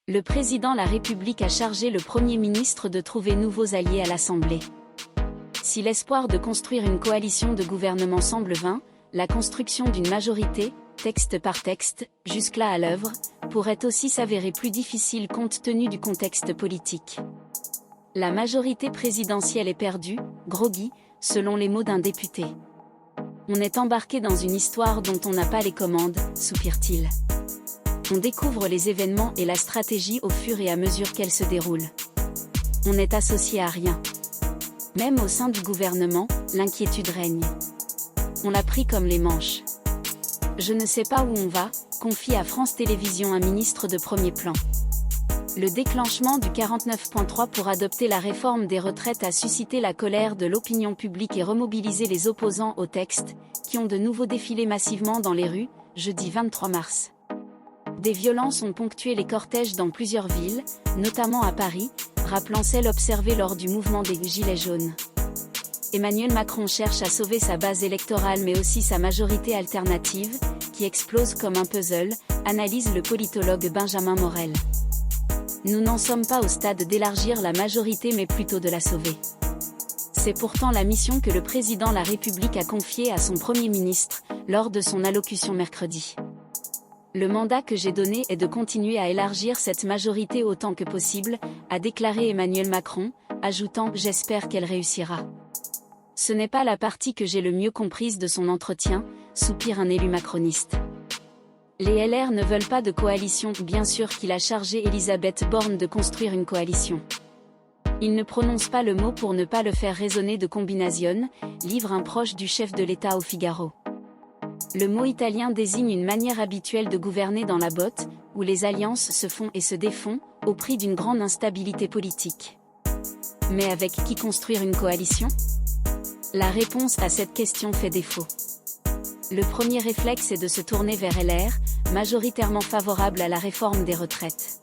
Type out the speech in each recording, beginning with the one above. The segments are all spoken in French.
Le président de la République a chargé le Premier ministre de trouver nouveaux alliés à l'Assemblée. Si l'espoir de construire une coalition de gouvernement semble vain, la construction d'une majorité, texte par texte, jusque-là à l'œuvre, pourrait aussi s'avérer plus difficile compte tenu du contexte politique. La majorité présidentielle est perdue, groggy, selon les mots d'un député. On est embarqué dans une histoire dont on n'a pas les commandes, soupire-t-il. On découvre les événements et la stratégie au fur et à mesure qu'elles se déroulent. On n'est associé à rien. Même au sein du gouvernement, l'inquiétude règne. On l'a pris comme les manches. Je ne sais pas où on va, confie à France Télévisions un ministre de premier plan. Le déclenchement du 49.3 pour adopter la réforme des retraites a suscité la colère de l'opinion publique et remobilisé les opposants au texte, qui ont de nouveau défilé massivement dans les rues, jeudi 23 mars. Des violences ont ponctué les cortèges dans plusieurs villes, notamment à Paris, rappelant celles observées lors du mouvement des Gilets jaunes. Emmanuel Macron cherche à sauver sa base électorale mais aussi sa majorité alternative, qui explose comme un puzzle, analyse le politologue Benjamin Morel. Nous n'en sommes pas au stade d'élargir la majorité mais plutôt de la sauver. C'est pourtant la mission que le président de la République a confiée à son Premier ministre, lors de son allocution mercredi. Le mandat que j'ai donné est de continuer à élargir cette majorité autant que possible, a déclaré Emmanuel Macron, ajoutant « J'espère qu'elle réussira ». Ce n'est pas la partie que j'ai le mieux comprise de son entretien, soupire un élu macroniste. Les LR ne veulent pas de coalition, bien sûr qu'il a chargé Elisabeth Borne de construire une coalition. Il ne prononce pas le mot pour ne pas le faire résonner de combinazione, livre un proche du chef de l'État au Figaro. Le mot italien désigne une manière habituelle de gouverner dans la botte, où les alliances se font et se défont, au prix d'une grande instabilité politique. Mais avec qui construire une coalition ? La réponse à cette question fait défaut. Le premier réflexe est de se tourner vers LR, majoritairement favorable à la réforme des retraites.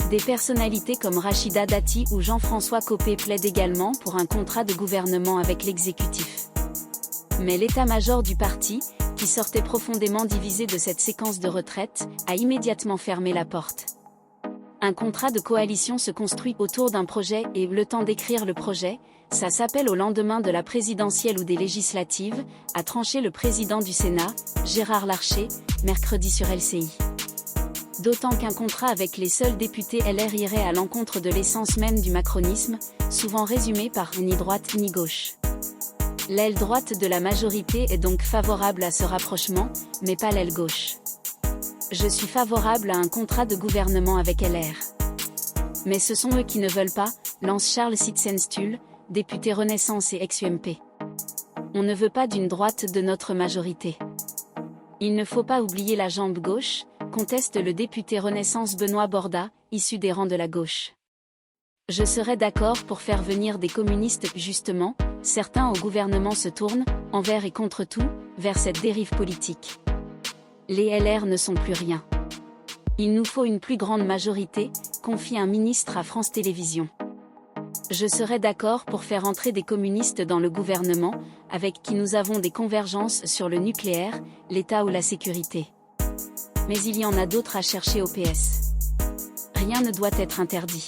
Des personnalités comme Rachida Dati ou Jean-François Copé plaident également pour un contrat de gouvernement avec l'exécutif. Mais l'état-major du parti, qui sortait profondément divisé de cette séquence de retraite, a immédiatement fermé la porte. Un contrat de coalition se construit autour d'un projet et, le temps d'écrire le projet, ça s'appelle au lendemain de la présidentielle ou des législatives, a tranché le président du Sénat, Gérard Larcher, mercredi sur LCI. D'autant qu'un contrat avec les seuls députés LR irait à l'encontre de l'essence même du macronisme, souvent résumé par ni droite ni gauche. L'aile droite de la majorité est donc favorable à ce rapprochement, mais pas l'aile gauche. Je suis favorable à un contrat de gouvernement avec LR. Mais ce sont eux qui ne veulent pas, lance Charles Sitzenstuhl, député Renaissance et ex-UMP. On ne veut pas d'une droite de notre majorité. Il ne faut pas oublier la jambe gauche, conteste le député Renaissance Benoît Borda, issu des rangs de la gauche. Je serais d'accord pour faire venir des communistes justement, certains au gouvernement se tournent, envers et contre tout, vers cette dérive politique. Les LR ne sont plus rien. Il nous faut une plus grande majorité, confie un ministre à France Télévisions. Je serais d'accord pour faire entrer des communistes dans le gouvernement, avec qui nous avons des convergences sur le nucléaire, l'État ou la sécurité. Mais il y en a d'autres à chercher au PS. Rien ne doit être interdit.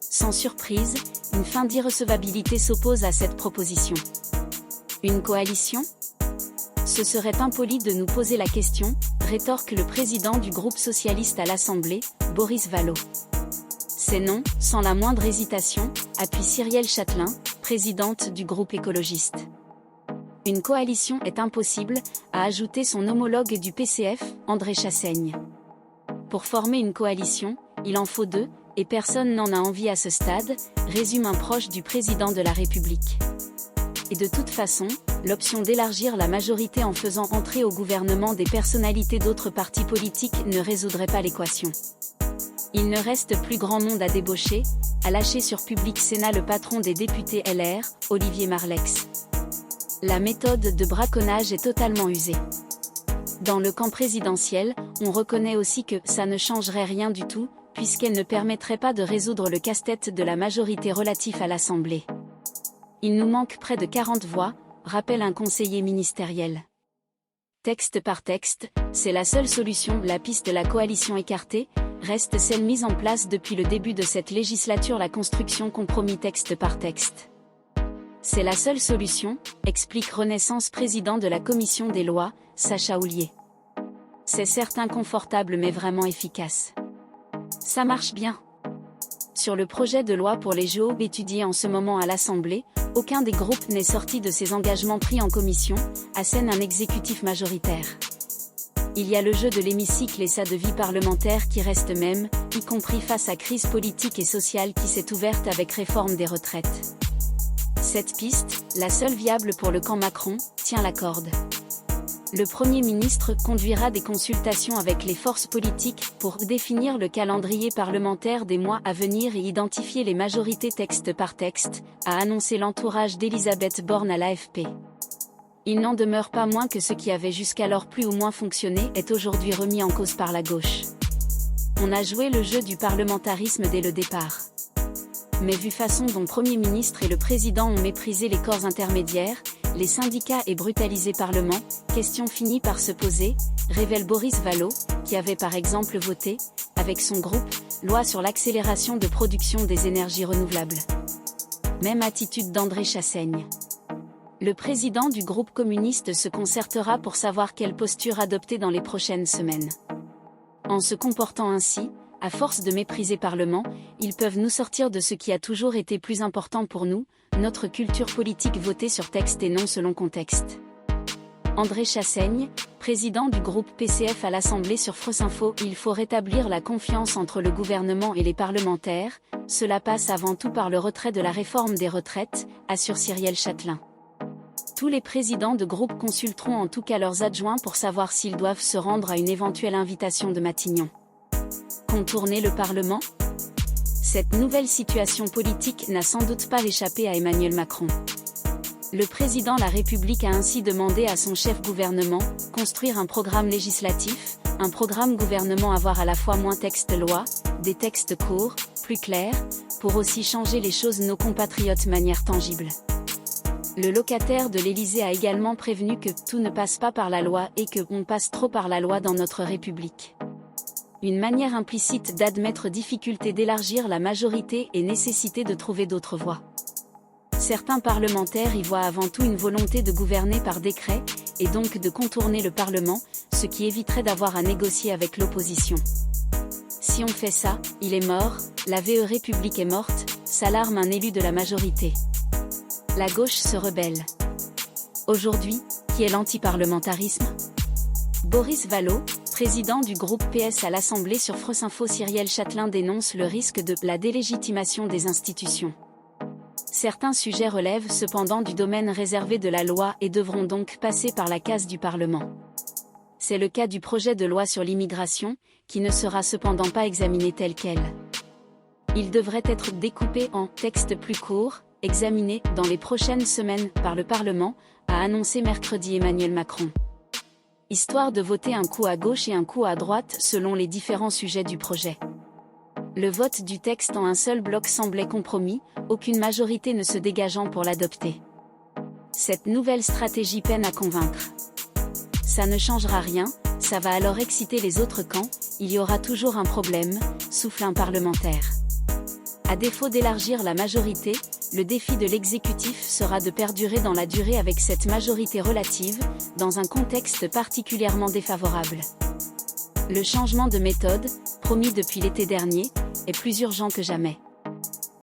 Sans surprise, une fin d'irrecevabilité s'oppose à cette proposition. Une coalition ? Ce serait impoli de nous poser la question, rétorque le président du groupe socialiste à l'Assemblée, Boris Vallaud. C'est non, sans la moindre hésitation, appuie Cyrielle Châtelain, présidente du groupe écologiste. Une coalition est impossible, a ajouté son homologue du PCF, André Chassaigne. Pour former une coalition, il en faut deux, et personne n'en a envie à ce stade, résume un proche du président de la République. Et de toute façon, l'option d'élargir la majorité en faisant entrer au gouvernement des personnalités d'autres partis politiques ne résoudrait pas l'équation. Il ne reste plus grand monde à débaucher, a lâché sur Public Sénat le patron des députés LR, Olivier Marleix. La méthode de braconnage est totalement usée. Dans le camp présidentiel, on reconnaît aussi que ça ne changerait rien du tout, puisqu'elle ne permettrait pas de résoudre le casse-tête de la majorité relatif à l'Assemblée. Il nous manque près de 40 voix, rappelle un conseiller ministériel. Texte par texte, c'est la seule solution, la piste de la coalition écartée, reste celle mise en place depuis le début de cette législature, la construction compromis texte par texte. C'est la seule solution, explique Renaissance président de la commission des lois, Sacha Houlier. C'est certes inconfortable mais vraiment efficace. Ça marche bien. Sur le projet de loi pour les JO étudié en ce moment à l'Assemblée, aucun des groupes n'est sorti de ses engagements pris en commission, assène un exécutif majoritaire. Il y a le jeu de l'hémicycle et ça de vie parlementaire qui reste même, y compris face à crise politique et sociale qui s'est ouverte avec réforme des retraites. Cette piste, la seule viable pour le camp Macron, tient la corde. Le Premier ministre conduira des consultations avec les forces politiques pour définir le calendrier parlementaire des mois à venir et identifier les majorités texte par texte, a annoncé l'entourage d'Elisabeth Borne à l'AFP. Il n'en demeure pas moins que ce qui avait jusqu'alors plus ou moins fonctionné est aujourd'hui remis en cause par la gauche. On a joué le jeu du parlementarisme dès le départ. Mais vu façon dont Premier ministre et le Président ont méprisé les corps intermédiaires, les syndicats et brutalisé Parlement, question finit par se poser, révèle Boris Vallaud, qui avait par exemple voté, avec son groupe, loi sur l'accélération de production des énergies renouvelables. Même attitude d'André Chassaigne. Le président du groupe communiste se concertera pour savoir quelle posture adopter dans les prochaines semaines. En se comportant ainsi, à force de mépriser Parlement, ils peuvent nous sortir de ce qui a toujours été plus important pour nous, notre culture politique votée sur texte et non selon contexte. André Chassaigne, président du groupe PCF à l'Assemblée sur France Info, il faut rétablir la confiance entre le gouvernement et les parlementaires, cela passe avant tout par le retrait de la réforme des retraites, assure Cyrielle Châtelain. Tous les présidents de groupe consulteront en tout cas leurs adjoints pour savoir s'ils doivent se rendre à une éventuelle invitation de Matignon. Contourner le Parlement ? Cette nouvelle situation politique n'a sans doute pas échappé à Emmanuel Macron. Le président de la République a ainsi demandé à son chef gouvernement, construire un programme législatif, un programme gouvernement avoir à la fois moins texte-loi, des textes courts, plus clairs, pour aussi changer les choses nos compatriotes de manière tangible. Le locataire de l'Élysée a également prévenu que tout ne passe pas par la loi et que on passe trop par la loi dans notre République. Une manière implicite d'admettre difficulté d'élargir la majorité et nécessité de trouver d'autres voies. Certains parlementaires y voient avant tout une volonté de gouverner par décret, et donc de contourner le Parlement, ce qui éviterait d'avoir à négocier avec l'opposition. Si on fait ça, il est mort, la VE République est morte, s'alarme un élu de la majorité. La gauche se rebelle. Aujourd'hui, qui est l'antiparlementarisme ? Boris Vallaud, président du groupe PS à l'Assemblée sur France Info, Cyrielle Châtelain dénonce le risque de la délégitimation des institutions. Certains sujets relèvent cependant du domaine réservé de la loi et devront donc passer par la case du Parlement. C'est le cas du projet de loi sur l'immigration, qui ne sera cependant pas examiné tel quel. Il devrait être découpé en textes plus courts, examinés dans les prochaines semaines par le Parlement, a annoncé mercredi Emmanuel Macron. Histoire de voter un coup à gauche et un coup à droite selon les différents sujets du projet. Le vote du texte en un seul bloc semblait compromis, aucune majorité ne se dégageant pour l'adopter. Cette nouvelle stratégie peine à convaincre. Ça ne changera rien, ça va alors exciter les autres camps, il y aura toujours un problème, souffle un parlementaire. À défaut d'élargir la majorité, le défi de l'exécutif sera de perdurer dans la durée avec cette majorité relative, dans un contexte particulièrement défavorable. Le changement de méthode, promis depuis l'été dernier, est plus urgent que jamais.